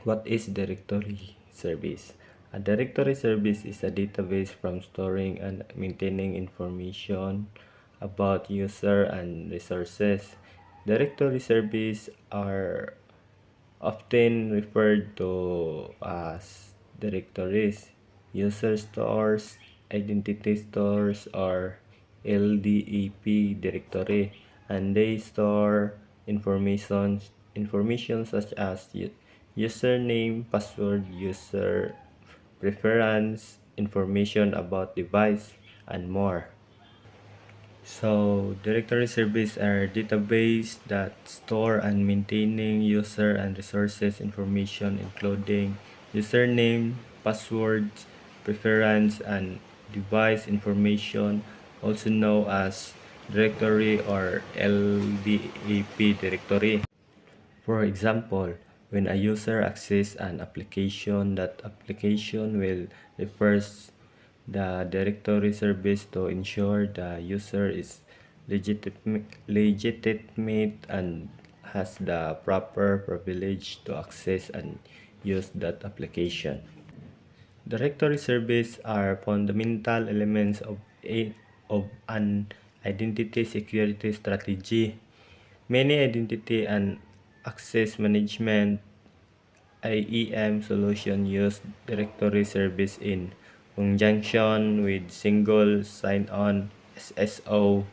What is directory service? A directory service is a database from storing and maintaining information about user and resources. Directory service are often referred to as directories, user stores, identity stores, or LDAP directory, and they store information such as username, password, user preference, information about device, and more. So, directory service are database that store and maintaining user and resources information including username, passwords, preference, and device information, also known as directory or LDAP directory. For example, when a user accesses an application, that application will refers the directory service to ensure the user is legitimate and has the proper privilege to access and use that application. Directory service are fundamental elements of an identity security strategy. Many identity and access management IEM solutions use directory service in conjunction with single sign-on SSO,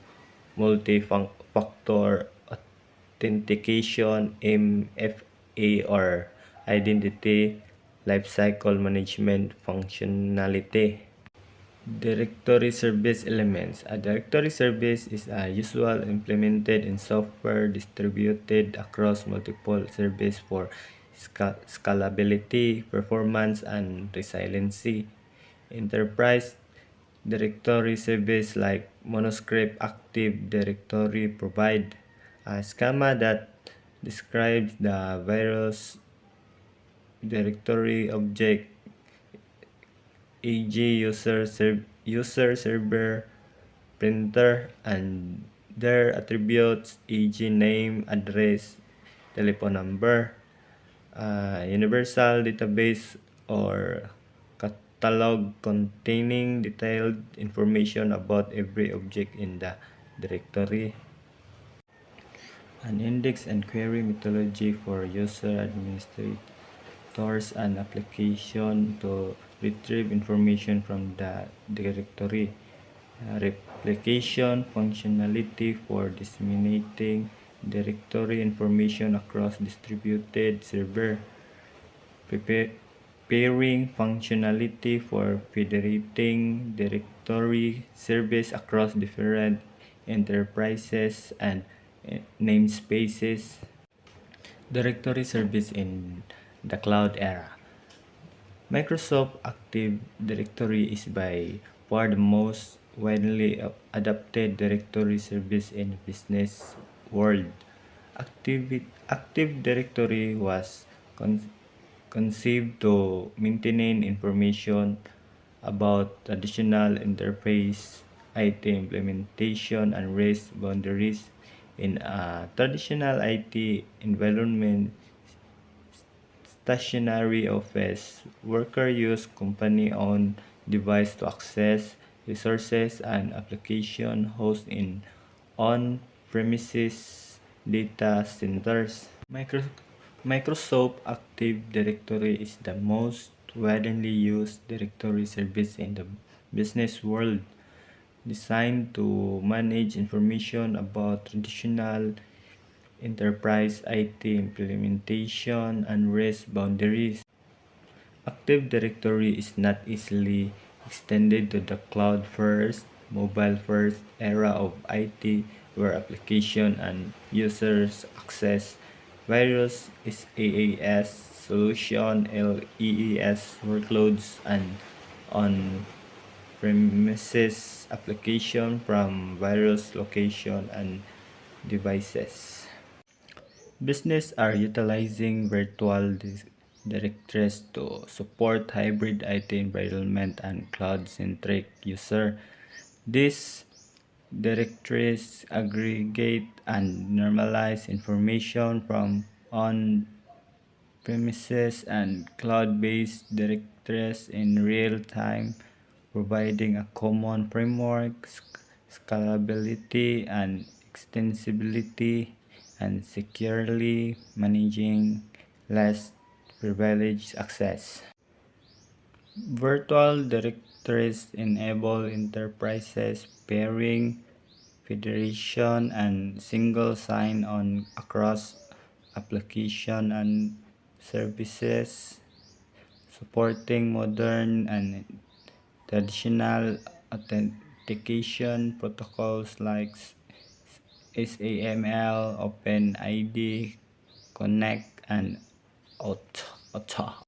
multi-factor authentication MFA, or identity lifecycle management functionality. Directory service elements. A directory service is a usual implemented in software distributed across multiple services for scalability, performance, and resiliency. Enterprise directory service like Monoscript Active Directory provide a schema that describes the various directory object, e.g. user server, printer, and their attributes, e.g. name, address, telephone number, universal database or catalog containing detailed information about every object in the directory, an index and query methodology for user administrators and application to retrieve information from the directory, replication functionality for disseminating directory information across distributed server, pairing functionality for federating directory service across different enterprises and namespaces. Directory service in the cloud era. Microsoft Active Directory is by far the most widely adopted directory service in the business world. Active Directory was conceived to maintain information about traditional interface, IT implementation, and race boundaries in a traditional IT environment. Stationary office worker use company-owned device to access resources and application hosted in on-premises data centers. Microsoft Active Directory is the most widely used directory service in the business world, designed to manage information about traditional enterprise IT implementation and race boundaries. Active Directory is not easily extended to the cloud-first, mobile-first era of IT where application and users access various SaaS solution, LEES workloads, and on-premises application from various locations and devices. Businesses are utilizing virtual directories to support hybrid IT environment and cloud-centric user. These directories aggregate and normalize information from on-premises premises and cloud-based directories in real time, providing a common framework, scalability, and extensibility, and securely managing less privileged access. Virtual directories enable enterprises pairing, federation, and single sign-on across application and services, supporting modern and traditional authentication protocols like SAML, OpenID, Connect, and OAuth.